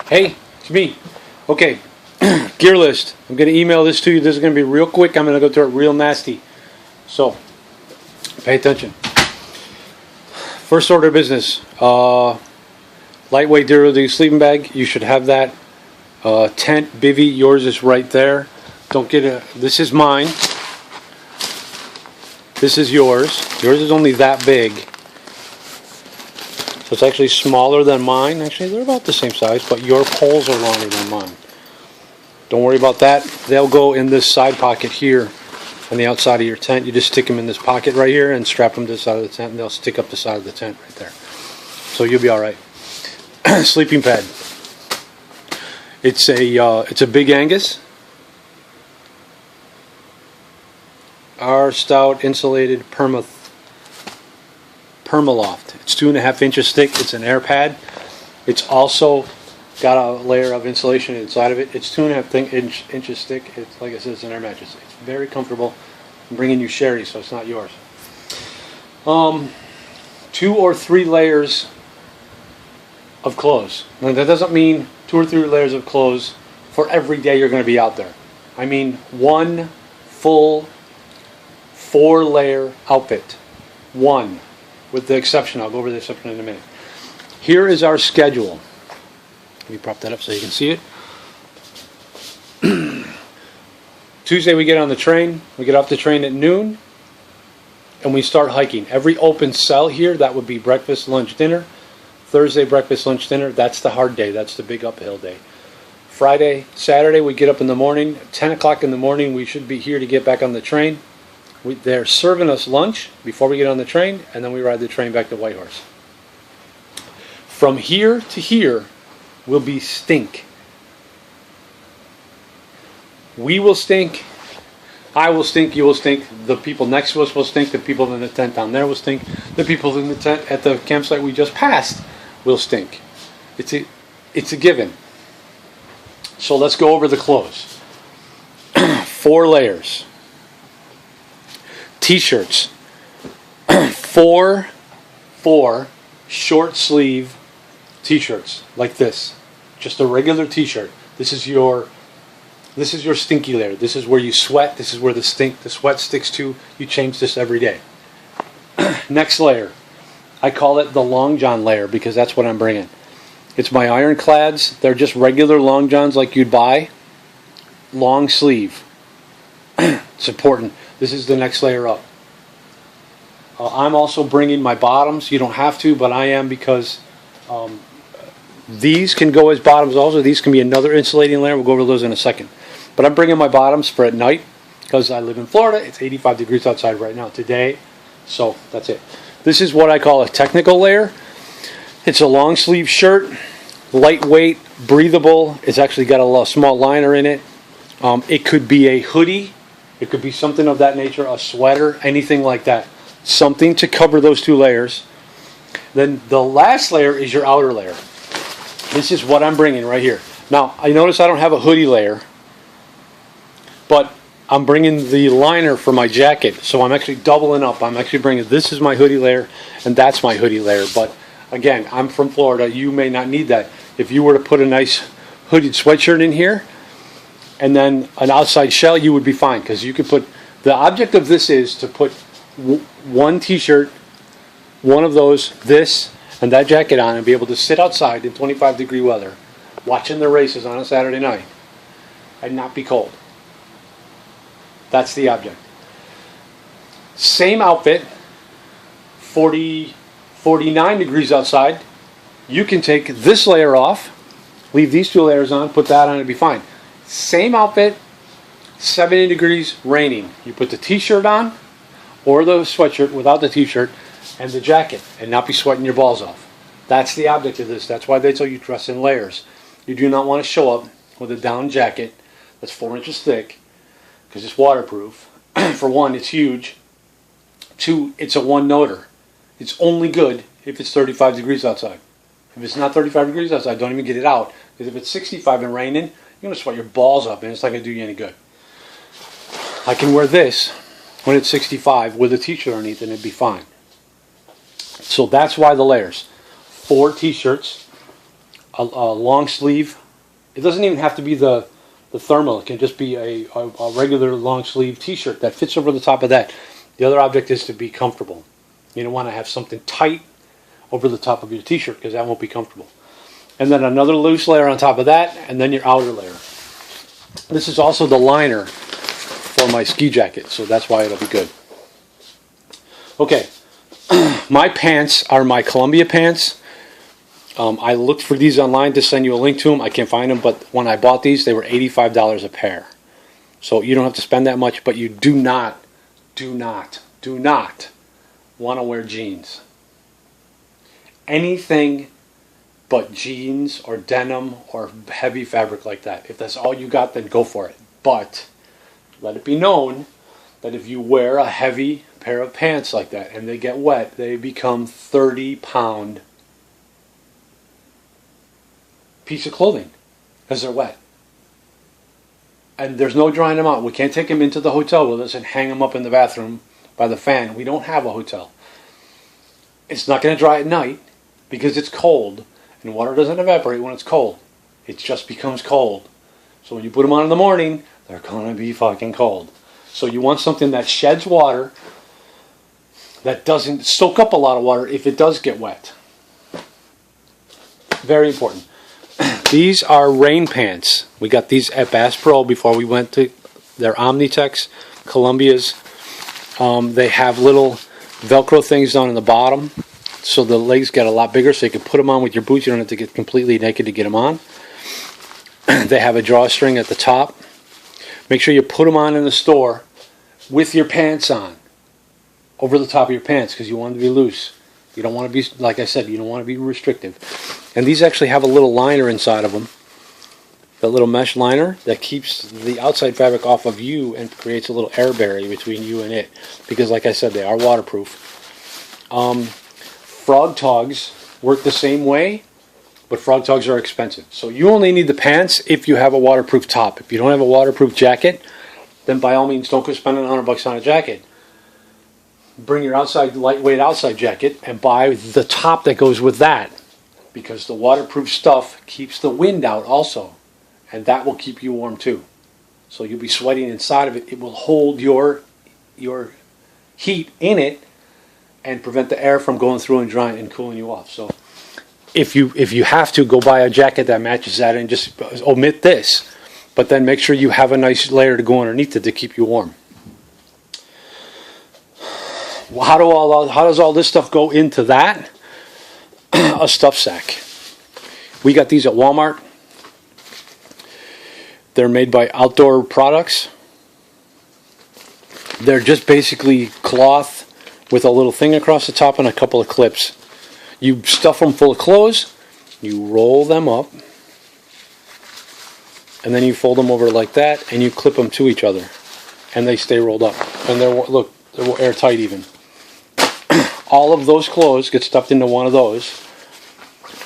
Hey, it's me. Okay, gear list. I'm going to email this to you. This is going to be real quick. I'm going to go through it real nasty. So, pay attention. First order of business. Lightweight durability sleeping bag. You should have that. Tent, bivy. Yours is right there. Don't get a... This is mine. This is yours. Yours is only that big. So it's actually smaller than mine. Actually, they're about the same size, but your poles are longer than mine. Don't worry about that. They'll go in this side pocket here on the outside of your tent. You just stick them in this pocket right here and strap them to the side of the tent, and they'll stick up the side of the tent right there. So you'll be all right. Sleeping pad. It's a Big Angus. Our stout insulated Permaloft. It's 2.5 inches thick. It's an air pad. It's also got a layer of insulation inside of it. It's 2.5 inches thick. It's, like I said, it's an air mattress. It's very comfortable. I'm bringing you sherry, so it's not yours. 2 or 3 layers of clothes. Now, that doesn't mean 2 or 3 layers of clothes for every day you're going to be out there. I mean 1 full 4-layer outfit. 1. With the exception, I'll go over the exception in a minute. Here is our schedule. Let me prop that up so you can see it. Tuesday we get on the train. We get off the train at noon. And we start hiking. Every open cell here, that would be breakfast, lunch, dinner. Thursday, breakfast, lunch, dinner. That's the hard day. That's the big uphill day. Friday, Saturday, we get up in the morning. 10 o'clock in the morning, we should be here to get back on the train. They're serving us lunch before we get on the train, and then we ride the train back to Whitehorse. From here to here will be stink. We will stink. I will stink. You will stink. The people next to us will stink. The people in the tent down there will stink. The people in the tent at the campsite we just passed will stink. It's a given. So let's go over the clothes. 4 layers. T-shirts. 4 short sleeve T-shirts like this. Just a regular T-shirt. This is your stinky layer. This is where you sweat. This is where the sweat sticks to. You change this every day. Next layer. I call it the long john layer because that's what I'm bringing. It's my ironclads. They're just regular long johns like you'd buy. Long sleeve. It's important. This is the next layer up. I'm also bringing my bottoms. You don't have to, but I am because these can go as bottoms also. These can be another insulating layer. We'll go over those in a second. But I'm bringing my bottoms for at night because I live in Florida. It's 85 degrees outside right now today. So that's it. This is what I call a technical layer. It's a long sleeve shirt, lightweight, breathable. It's actually got a small liner in it. It could be a hoodie. It could be something of that nature, a sweater, anything like that. Something to cover those 2 layers. Then the last layer is your outer layer. This is what I'm bringing right here. Now, I notice I don't have a hoodie layer, but I'm bringing the liner for my jacket. So I'm actually doubling up. I'm actually bringing, this is my hoodie layer, and that's my hoodie layer. But again, I'm from Florida. You may not need that. If you were to put a nice hooded sweatshirt in here, and then an outside shell, you would be fine because you could put, the object of this is to put 1 T-shirt, 1 of those, this, and that jacket on and be able to sit outside in 25 degree weather watching the races on a Saturday night and not be cold. That's the object. Same outfit, 49 degrees outside. You can take this layer off, leave these 2 layers on, put that on, it'd be fine. Same outfit, 70 degrees, raining. You put the T-shirt on, or the sweatshirt without the T-shirt, and the jacket, and not be sweating your balls off. That's the object of this. That's why they tell you dress in layers. You do not want to show up with a down jacket that's 4 inches thick, because it's waterproof. For 1, it's huge. 2, it's a 1-noter. It's only good if it's 35 degrees outside. If it's not 35 degrees outside, don't even get it out. Because if it's 65 and raining, you're going to sweat your balls up, and it's not going to do you any good. I can wear this when it's 65 with a T-shirt underneath, and it'd be fine. So that's why the layers. 4 T-shirts, a long sleeve. It doesn't even have to be the thermal. It can just be a regular long sleeve t-shirt that fits over the top of that. The other object is to be comfortable. You don't want to have something tight over the top of your t-shirt because that won't be comfortable. And then another loose layer on top of that, and then your outer layer. This is also the liner for my ski jacket, so that's why it'll be good. Okay, my pants are my Columbia pants. I looked for these online to send you a link to them. I can't find them, but when I bought these, they were $85 a pair. So you don't have to spend that much, but you do not want to wear jeans. Anything but jeans or denim or heavy fabric like that. If that's all you got, then go for it. But let it be known that if you wear a heavy pair of pants like that and they get wet, they become 30-pound piece of clothing because they're wet. And there's no drying them out. We can't take them into the hotel with us and hang them up in the bathroom by the fan. We don't have a hotel. It's not going to dry at night because it's cold. And water doesn't evaporate when it's cold. It just becomes cold. So when you put them on in the morning, they're going to be fucking cold. So you want something that sheds water, that doesn't soak up a lot of water if it does get wet. Very important. These are rain pants. We got these at Bass Pro before we went to their Omnitex, Columbia's. They have little Velcro things down in the bottom, so the legs get a lot bigger, so you can put them on with your boots. You don't have to get completely naked to get them on. They have a drawstring at the top. Make sure you put them on in the store with your pants on, over the top of your pants, because you want them to be loose. You don't want to be, like I said, you don't want to be restrictive. And these actually have a little liner inside of them, the little mesh liner that keeps the outside fabric off of you and creates a little air barrier between you and it, because like I said, they are waterproof. Frog Togs work the same way, but Frog Togs are expensive. So you only need the pants if you have a waterproof top. If you don't have a waterproof jacket, then by all means don't go spending $100 on a jacket. Bring your lightweight outside jacket and buy the top that goes with that, because the waterproof stuff keeps the wind out also, and that will keep you warm too. So you'll be sweating inside of it. It will hold your heat in it and prevent the air from going through and drying and cooling you off. So if you have to, go buy a jacket that matches that and just omit this, but then make sure you have a nice layer to go underneath it to keep you warm. How does all this stuff go into that? A stuff sack. We got these at Walmart. They're made by Outdoor Products. They're just basically cloth with a little thing across the top and a couple of clips. You stuff them full of clothes, you roll them up, and then you fold them over like that, and you clip them to each other, and they stay rolled up. And they're airtight even. All of those clothes get stuffed into one of those.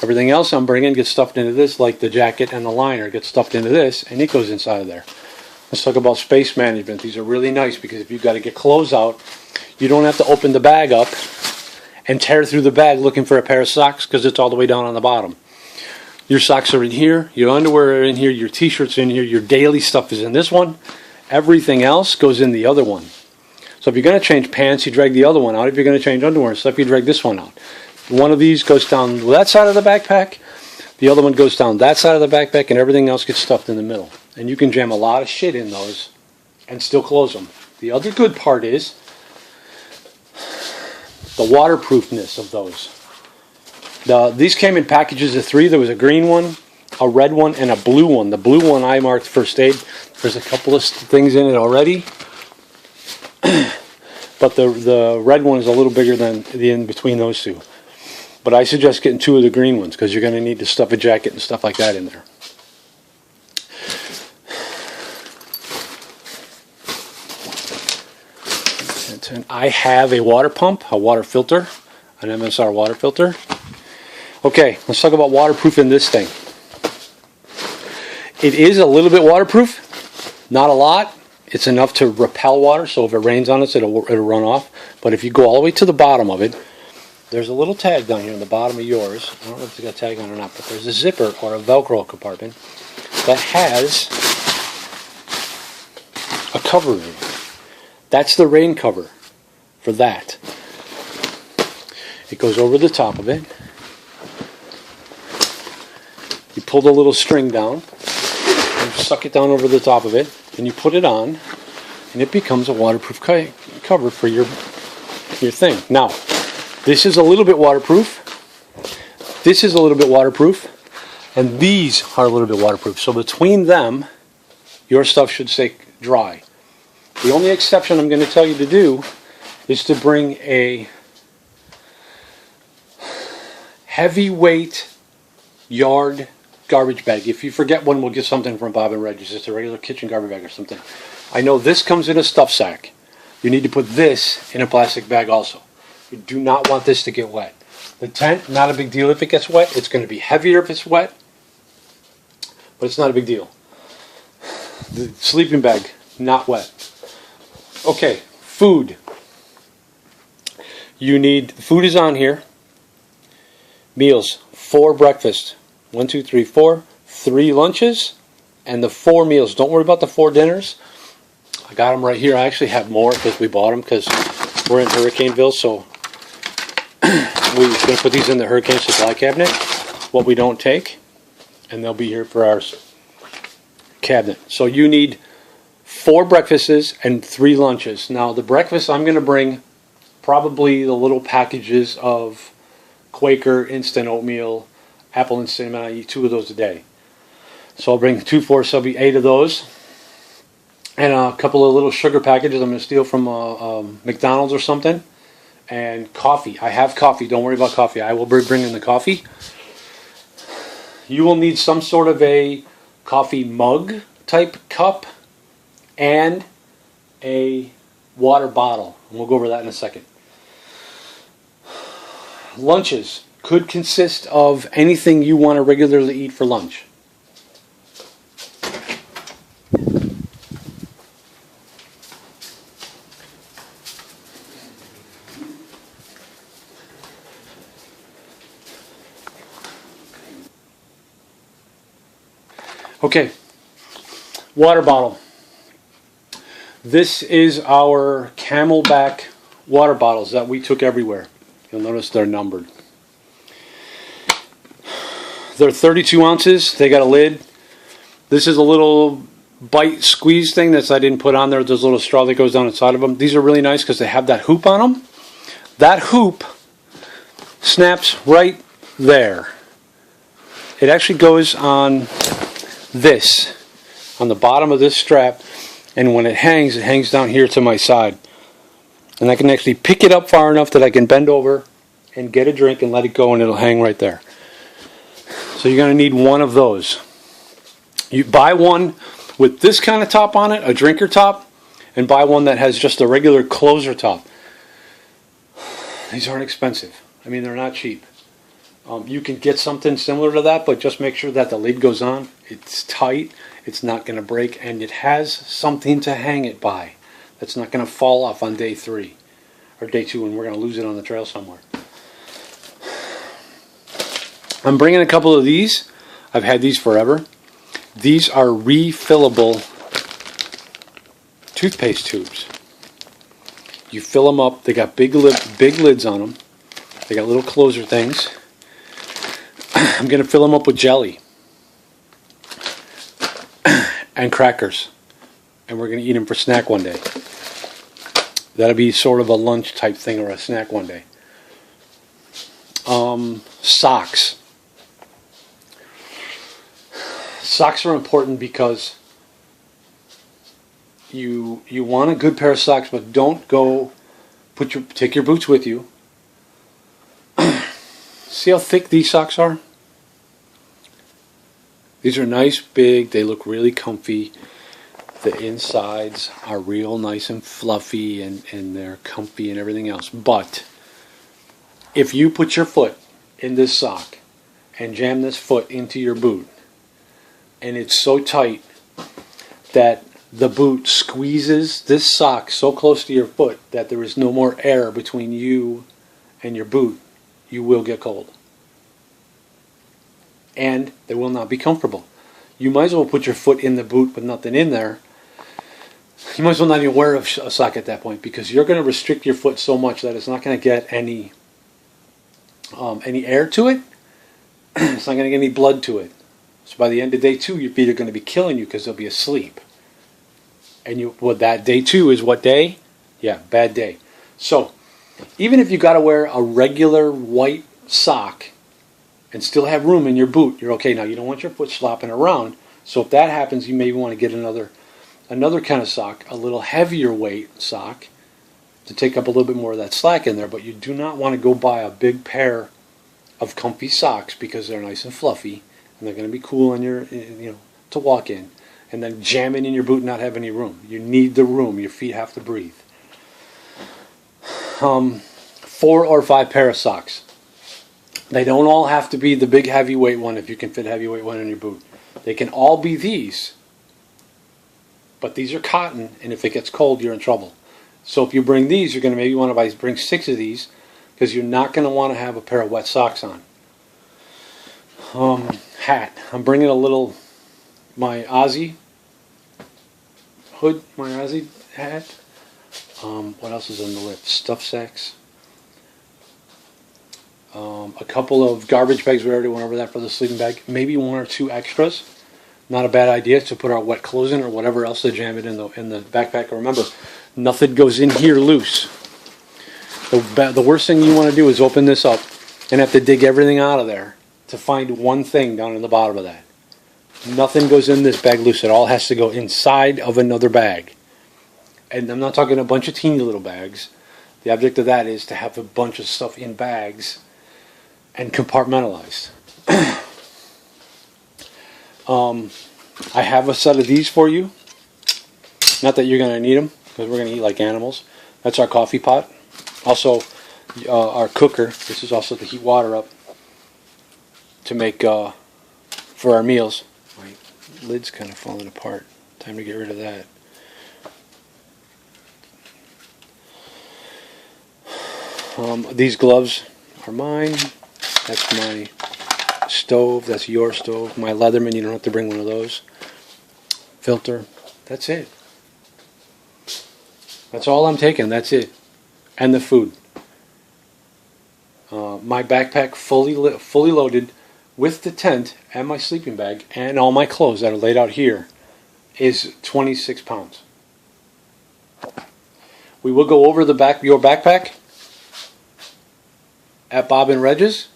Everything else I'm bringing gets stuffed into this, like the jacket and the liner gets stuffed into this, and it goes inside of there. Let's talk about space management. These are really nice because if you've got to get clothes out, you don't have to open the bag up and tear through the bag looking for a pair of socks because it's all the way down on the bottom. Your socks are in here, your underwear are in here, your t-shirt's in here, your daily stuff is in this one. Everything else goes in the other one. So if you're going to change pants, you drag the other one out. If you're going to change underwear and stuff, you drag this one out. One of these goes down that side of the backpack, the other one goes down that side of the backpack, and everything else gets stuffed in the middle. And you can jam a lot of shit in those and still close them. The other good part is the waterproofness of those. These came in packages of 3. There was a green one, a red one, and a blue one. The blue one I marked first aid. There's a couple of things in it already. But the red one is a little bigger than the in between those two. But I suggest getting 2 of the green ones because you're going to need to stuff a jacket and stuff like that in there. And I have a water pump, a water filter, an MSR water filter. Okay, let's talk about waterproofing this thing. It is a little bit waterproof, not a lot. It's enough to repel water, so if it rains on us, it'll run off. But if you go all the way to the bottom of it, there's a little tag down here on the bottom of yours. I don't know if it's got a tag on or not, but there's a zipper or a Velcro compartment that has a cover in it. That's the rain cover for that. It goes over the top of it. You pull the little string down, you suck it down over the top of it, and you put it on, and it becomes a waterproof cover for your thing. Now, this is a little bit waterproof. This is a little bit waterproof. And these are a little bit waterproof. So between them, your stuff should stay dry. The only exception I'm going to tell you to do is to bring a heavyweight yard garbage bag. If you forget one, we'll get something from Bob and Reggie's. Just a regular kitchen garbage bag or something. I know this comes in a stuff sack. You need to put this in a plastic bag also. You do not want this to get wet. The tent, not a big deal if it gets wet. It's going to be heavier if it's wet, but it's not a big deal. The sleeping bag, not wet. Okay, food. You need, food is on here. Meals, 4 breakfast. 1, 2, 3, 4. 3 lunches, and the 4 meals. Don't worry about the 4 dinners. I got them right here. I actually have more because we bought them because we're in Hurricaneville, so we're going to put these in the hurricane supply cabinet, what we don't take, and they'll be here for our cabinet. So you need 4 breakfasts and 3 lunches. Now the breakfast, I'm going to bring probably the little packages of Quaker instant oatmeal, apple and cinnamon. I eat 2 of those a day. So I'll bring 2, 4, so I'll be 8 of those. And a couple of little sugar packages I'm going to steal from McDonald's or something. And coffee. I have coffee. Don't worry about coffee. I will be bringing the coffee. You will need some sort of a coffee mug type cup and a water bottle. And we'll go over that in a second. Lunches could consist of anything you want to regularly eat for lunch. Okay, water bottle. This is our Camelback water bottles that we took everywhere. You'll notice they're numbered. They're 32 ounces. They got a lid. This is a little bite squeeze thing that I didn't put on there. There's a little straw that goes down inside of them. These are really nice because they have that hoop on them. That hoop snaps right there. It actually goes on this, on the bottom of this strap, and when it hangs down here to my side. And I can actually pick it up far enough that I can bend over and get a drink and let it go, and it'll hang right there. So you're going to need one of those. You buy one with this kind of top on it, a drinker top, and buy one that has just a regular closer top. These aren't expensive. I mean, they're not cheap. You can get something similar to that, but just make sure that the lid goes on. It's tight, it's not going to break, and it has something to hang it by. That's not going to fall off on day 3 or day 2, and we're going to lose it on the trail somewhere. I'm bringing a couple of these. I've had these forever. These are refillable toothpaste tubes. You fill them up. They got big lids on them. They got little closer things. I'm going to fill them up with jelly and crackers, and we're going to eat them for snack one day. That'll be sort of a lunch type thing or a snack one day. Socks. Socks are important because you want a good pair of socks, but don't go take your boots with you. See how thick these socks are? These are nice, big, they look really comfy. The insides are real nice and fluffy, and they're comfy and everything else. But if you put your foot in this sock and jam this foot into your boot, and it's so tight that the boot squeezes this sock so close to your foot that there is no more air between you and your boot, you will get cold. And they will not be comfortable. You might as well put your foot in the boot with nothing in there. You might as well not even wear a sock at that point, because you're going to restrict your foot so much that it's not going to get any air to it. It's not going to get any blood to it. So by the end of day 2, your feet are going to be killing you because they'll be asleep. And that day 2 is what day? Yeah, bad day. So even if you got to wear a regular white sock and still have room in your boot, you're okay. Now, you don't want your foot slopping around. So if that happens, you may want to get another kind of sock, a little heavier weight sock, to take up a little bit more of that slack in there. But you do not want to go buy a big pair of comfy socks because they're nice and fluffy and they're going to be cool on your, to walk in, and then jam it in your boot and not have any room. You need the room. Your feet have to breathe. 4 or 5 pair of socks. They don't all have to be the big heavyweight one if you can fit heavyweight one in your boot. They can all be these. But these are cotton, and if it gets cold, you're in trouble. So if you bring these, you're going to maybe want to bring 6 of these, because you're not going to want to have a pair of wet socks on. Hat. I'm bringing my Aussie hood, my Aussie hat. What else is on the list? Stuff sacks. A couple of garbage bags. We already went over that for the sleeping bag. Maybe 1 or 2 extras. Not a bad idea to put our wet clothes in or whatever else to jam it in the backpack. Remember, nothing goes in here loose. The worst thing you want to do is open this up and have to dig everything out of there to find one thing down in the bottom of that. Nothing goes in this bag loose. It all has to go inside of another bag. And I'm not talking a bunch of teeny little bags. The object of that is to have a bunch of stuff in bags and compartmentalized. I have a set of these for you. Not that you're going to need them, because we're going to eat like animals. That's our coffee pot. Also, our cooker. This is also to heat water up to make for our meals. My lid's kind of falling apart. Time to get rid of that. These gloves are mine. That's my stove. That's your stove. My Leatherman, you don't have to bring one of those. Filter. That's it. That's all I'm taking. That's it. And the food. My backpack fully loaded with the tent and my sleeping bag and all my clothes that are laid out here is 26 pounds. We will go over your backpack at Bob and Reg's.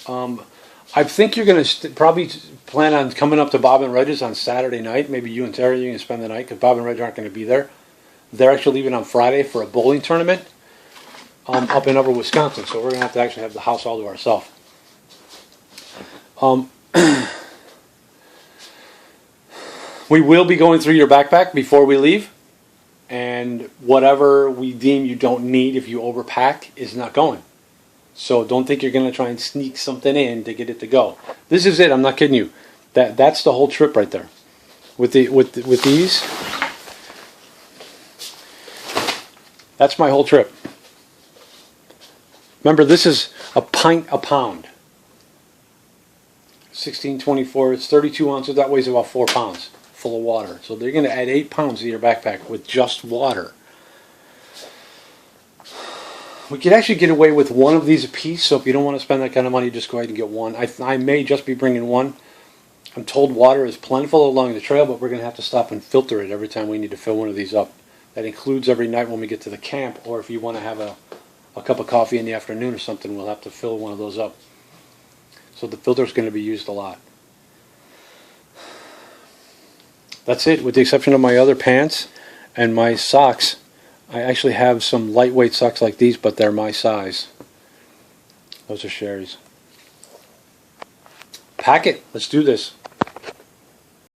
I think you're going to probably plan on coming up to Bob and Reg's on Saturday night. Maybe you and Terry, you can spend the night, because Bob and Reg aren't going to be there. They're actually leaving on Friday for a bowling tournament up in Upper Wisconsin. So we're going to have to actually have the house all to ourselves. We will be going through your backpack before we leave. And whatever we deem you don't need if you overpack is not going. So don't think you're going to try and sneak something in to get it to go. This is it. I'm not kidding you. That's the whole trip right there. With these, that's my whole trip. Remember, this is a pint a pound. 1624. It's 32 ounces. That weighs about 4 pounds full of water. So they're going to add 8 pounds to your backpack with just water. We could actually get away with one of these a piece, so if you don't want to spend that kind of money, just go ahead and get one. I may just be bringing one. I'm told water is plentiful along the trail, but we're going to have to stop and filter it every time we need to fill one of these up. That includes every night when we get to the camp, or if you want to have a cup of coffee in the afternoon or something, we'll have to fill one of those up. So the filter is going to be used a lot. That's it, with the exception of my other pants and my socks. I actually have some lightweight socks like these, but they're my size. Those are Sherry's. Pack it. Let's do this.